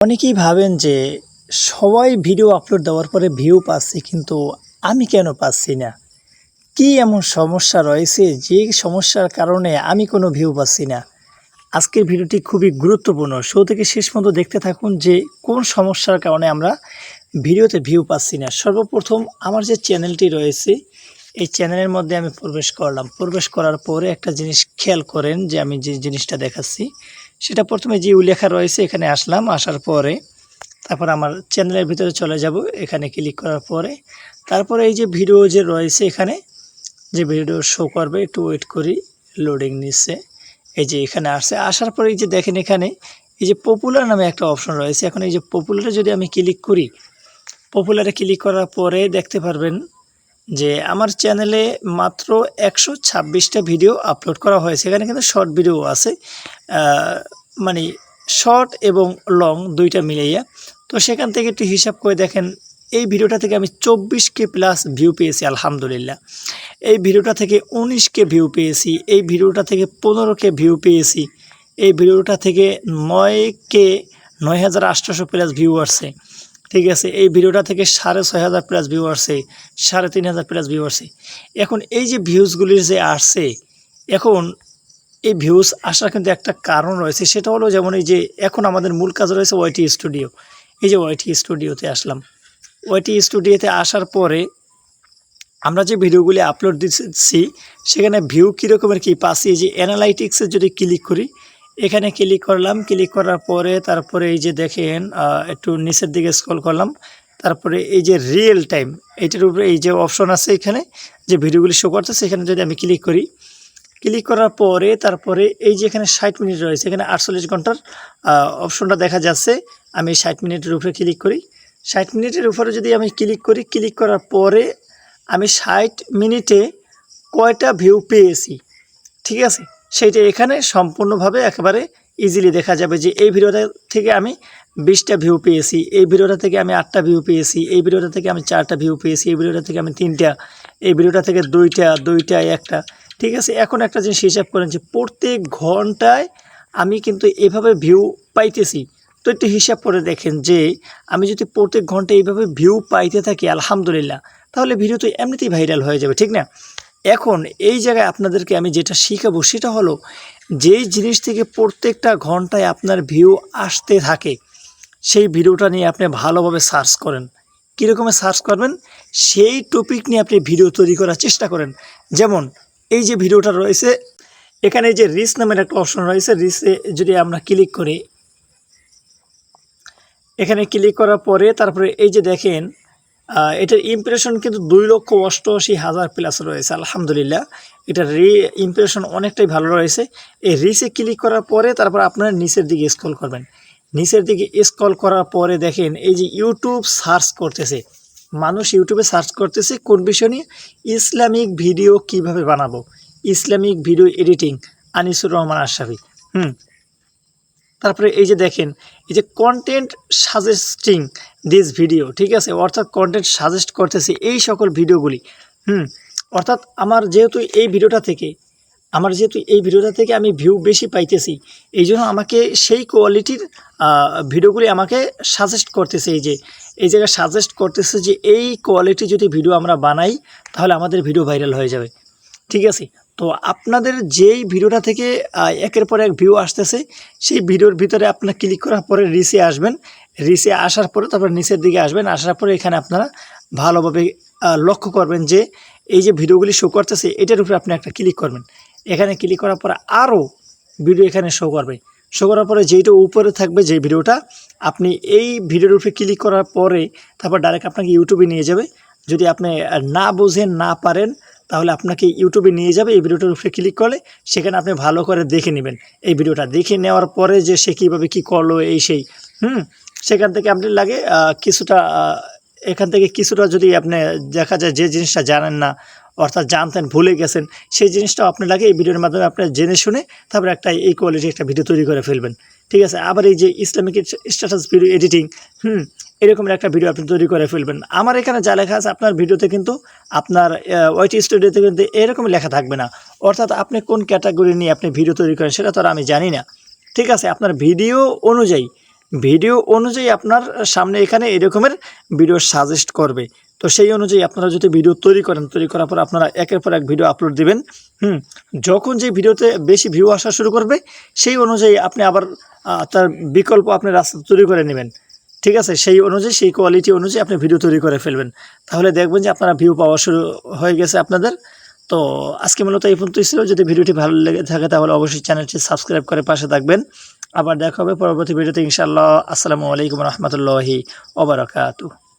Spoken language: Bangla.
অনেকেই ভাবেন যে সবাই ভিডিও আপলোড দেওয়ার পরে ভিউ পাচ্ছে কিন্তু আমি কেন পাচ্ছি না? কি এমন সমস্যা রয়েছে যে সমস্যার কারণে আমি কোনো ভিউ পাচ্ছি না? আজকের ভিডিওটি খুবই গুরুত্বপূর্ণ। শুরু থেকে শেষ পর্যন্ত দেখতে থাকুন যে কোন সমস্যার কারণে আমরা ভিডিওতে ভিউ পাচ্ছি না। সর্বপ্রথম আমার যে চ্যানেলটি রয়েছে এই চ্যানেলের মধ্যে আমি প্রবেশ করলাম। প্রবেশ করার পরে একটা জিনিস খেয়াল করেন যে আমি যে জিনিসটা দেখাচ্ছি সেটা প্রথমে যে লেখা রয়েছে এখানে আসলাম। আসার পরে তারপর আমার চ্যানেলের ভিতরে চলে যাব। এখানে ক্লিক করার পরে তারপরে এই যে ভিডিও যে রয়েছে এখানে যে ভিডিও শো করবে, একটু ওয়েট করি, লোডিং নিচ্ছে। এই যে এখানে আসছে, আসার পরে এই যে দেখেন এখানে এই যে পপুলার নামে একটা অপশন রয়েছে। এখন এই যে পপুলারে যদি আমি ক্লিক করি, পপুলারে ক্লিক করার পরে দেখতে পারবেন যে আমার চ্যানেলে মাত্র 126টা ভিডিও আপলোড করা হয়েছে। এখানে কিন্তু শর্ট ভিডিও আছে, মানে শর্ট এবং লং দুইটা মিলাইয়া। তো সেখান থেকে একটু হিসাব করে দেখেন, এই ভিডিওটা থেকে আমি 24K প্লাস ভিউ পেয়েছি আলহামদুলিল্লাহ। এই ভিডিওটা থেকে 19K ভিউ পেয়েছি। এই ভিডিওটা থেকে 15K ভিউ পেয়েছি। এই ভিডিওটা থেকে 9K 9,800 প্লাস ভিউ আসছে। ঠিক আছে, এই ভিডিওটা থেকে 6,500 প্লাস ভিউ আসছে, 3,500 প্লাস ভিউ আসছে। এখন এই যে ভিউজগুলির যে আসছে, এখন এই ভিউজ আসার কিন্তু একটা কারণ রয়েছে। সেটা হলো যেমন এই যে এখন আমাদের মূল কাজ রয়েছে ওয়াইটি স্টুডিও। এই যে ওয়াইটি স্টুডিওতে আসলাম। ওয়াইটি স্টুডিওতে আসার পরে আমরা যে ভিডিওগুলি আপলোড দিচ্ছি সেখানে ভিউ কীরকমের কী পাচ্ছি, এই যে অ্যানালাইটিক্সে যদি ক্লিক করি, এখানে ক্লিক করলাম। ক্লিক করার পরে তারপরে এই যে দেখেন একটু নিচের দিকে স্ক্রল করলাম। তারপরে এই যে রিয়েল টাইম, এইটার উপরে এই যে অপশন আছে এখানে যে ভিডিওগুলি শো করতেছে, সেখানে যদি আমি ক্লিক করি, ক্লিক করার পরে তারপরে এই যে এখানে 60 মিনিট রয়েছে, এখানে 48 ঘন্টার অপশনটা দেখা যাচ্ছে। আমি 60 মিনিটের উপরে ক্লিক করি। 60 মিনিটের উপরে যদি আমি ক্লিক করি, ক্লিক করার পরে আমি 60 মিনিটে কয়টা ভিউ পেয়েছি, ঠিক আছে, সেইটা এখানে সম্পূর্ণভাবে একেবারে ইজিলি দেখা যাবে যে এই ভিডিওটা থেকে আমি 20টা ভিউ পেয়েছি, এই ভিডিওটা থেকে আমি 8টা ভিউ পেয়েছি, এই ভিডিওটা থেকে আমি 4টা ভিউ পেয়েছি, এই ভিডিওটা থেকে আমি 3টা, এই ভিডিওটা থেকে 2টা 1টা। ঠিক আছে, এখন একটা জিনিস হিসাব করেন যে প্রত্যেক ঘন্টায় আমি কিন্তু এভাবে ভিউ পাইতেছি। তো একটু হিসাব করে দেখেন যে আমি যদি প্রত্যেক ঘন্টায় এইভাবে ভিউ পাইতে থাকি আলহামদুলিল্লাহ, তাহলে ভিডিও তো এমনিতেই ভাইরাল হয়ে যাবে, ঠিক না? এখন এই জায়গায় আপনাদেরকে আমি যেটা শিখাবো সেটা হলো, যেই জিনিস থেকে প্রত্যেকটা ঘন্টায় আপনার ভিউ আসতে থাকে সেই ভিডিওটা নিয়ে আপনি ভালোভাবে সার্চ করেন। কীরকমে সার্চ করবেন, সেই টপিক নিয়ে আপনি ভিডিও তৈরি করার চেষ্টা করেন। যেমন এই যে ভিডিওটা রয়েছে এখানে এই যে রিচ নামের একটা অপশন রয়েছে, রিচে যদি আমরা ক্লিক করি, এখানে ক্লিক করার পরে তারপরে এই যে দেখেন এটার ইমপ্রেশন কিন্তু 2,88,000 প্লাস রয়েছে আলহামদুলিল্লাহ। এটার ইমপ্রেশন অনেকটাই ভালো রয়েছে। এই রিচে ক্লিক করার পরে তারপর আপনারা নিচের দিকে স্ক্রল করবেন। নিচের দিকে স্ক্রল করার পরে দেখেন এই যে ইউটিউব সার্চ করতেছে, মানুষ ইউটিউবে সার্চ করতেছে কোন বিষয় নিয়ে, ইসলামিক ভিডিও কিভাবে বানাবো, Islamic video editing, Anisur Rahman Ashrafi. তারপরে এই যে দেখেন এই যে কন্টেন্ট সাজেস্টিং দিস ভিডিও, ঠিক আছে, অর্থাৎ কন্টেন্ট সাজেস্ট করতেছে এই সকল ভিডিওগুলি। অর্থাৎ আমার যেহেতু এই ভিডিওটা থেকে আমি ভিউ বেশি পাইতেছি, এই জন্য আমাকে সেই কোয়ালিটির ভিডিওগুলি আমাকে সাজেস্ট করতেছে। এই জায়গায় সাজেস্ট করতেছে যে এই কোয়ালিটি যদি ভিডিও আমরা বানাই তাহলে আমাদের ভিডিও ভাইরাল হয়ে যাবে, ঠিক আছে। তো আপনাদের যেই ভিডিওটা থেকে একের পর এক ভিউ আসতেছে সেই ভিডিওর ভিতরে আপনারা ক্লিক করার পরে রিচে আসবেন। রিচে আসার পরে তারপর নিচের দিকে আসবেন। আসার পরে এখানে আপনারা ভালোভাবে লক্ষ্য করবেন যে এই যে ভিডিওগুলি শো করতেছে এটার উপরে আপনি একটা ক্লিক করবেন। এখানে ক্লিক করার পরে আরও ভিডিও এখানে শো করবে। শো করার পরে যেইটা উপরে থাকবে যে ভিডিওটা, আপনি এই ভিডিওর উপরে ক্লিক করার পরে তারপর ডাইরেক্ট আপনাকে ইউটিউবে নিয়ে যাবে। যদি আপনি না বোঝেন না পারেন তাহলে আপনাকে ইউটিউবে নিয়ে যাবে। এই ভিডিওটার উপরে ক্লিক করলে সেখানে আপনি ভালো করে দেখে নেবেন। এই ভিডিওটা দেখে নেওয়ার পরে যে সে কীভাবে কী করলো এই সেই সেখান থেকে আপনি লাগে কিছুটা এখান থেকে কিছুটা যদি আপনি দেখা যায় যে জিনিসটা জানেন না, অর্থাৎ জানতেন ভুলে গেছেন, সেই জিনিসটাও আপনি লাগে এই ভিডিওর মাধ্যমে আপনি জেনে শুনে তারপরে একটা এই কোয়ালিটির একটা ভিডিও তৈরি করে ফেলবেন, ঠিক আছে। আবার এই যে ইসলামিক স্ট্যাটাস ভিডিও এডিটিং, এরকমের একটা ভিডিও আপনি তৈরি করে ফেলবেন। আমার এখানে যা লেখা আছে আপনার ভিডিওতে কিন্তু আপনার ওয়াইটি স্টুডিওতে কিন্তু এরকম লেখা থাকবে না। অর্থাৎ আপনি কোন ক্যাটাগরি নিয়ে আপনি ভিডিও তৈরি করেন সেটা তো আর আমি জানি না, ঠিক আছে। আপনার ভিডিও অনুযায়ী ভিডিও অনুযায়ী আপনার সামনে এখানে এরকমের ভিডিও সাজেস্ট করবে। তো সেই অনুযায়ী আপনারা যদি ভিডিও তৈরি করেন, তৈরি করার পর আপনারা একের পর এক ভিডিও আপলোড দিবেন। যখন যে ভিডিওতে বেশি ভিউ আসা শুরু করবে সেই অনুযায়ী আপনি আবার তার বিকল্প আপনি রাস্তা তৈরি করে নেবেন। ঠিক আছে? সেই অনুযায়ী সেই কোয়ালিটি অনুযায়ী আপনি ভিডিও তৈরি করে ফেলবেন। তাহলে দেখবেন যে আপনারা ভিউ পাওয়া শুরু হয়ে গেছে আপনাদের। তো আজকে মূলত এই পর্যন্তই ছিল। যদি ভিডিওটি ভালো লেগে থাকে তাহলে অবশ্যই চ্যানেলটি সাবস্ক্রাইব করে পাশে থাকবেন। আবার দেখা হবে পরবর্তী ভিডিওতে ইনশাআল্লাহ। আসসালামু আলাইকুম রহমতুল্লাহি ওয়া বারাকাতুহু।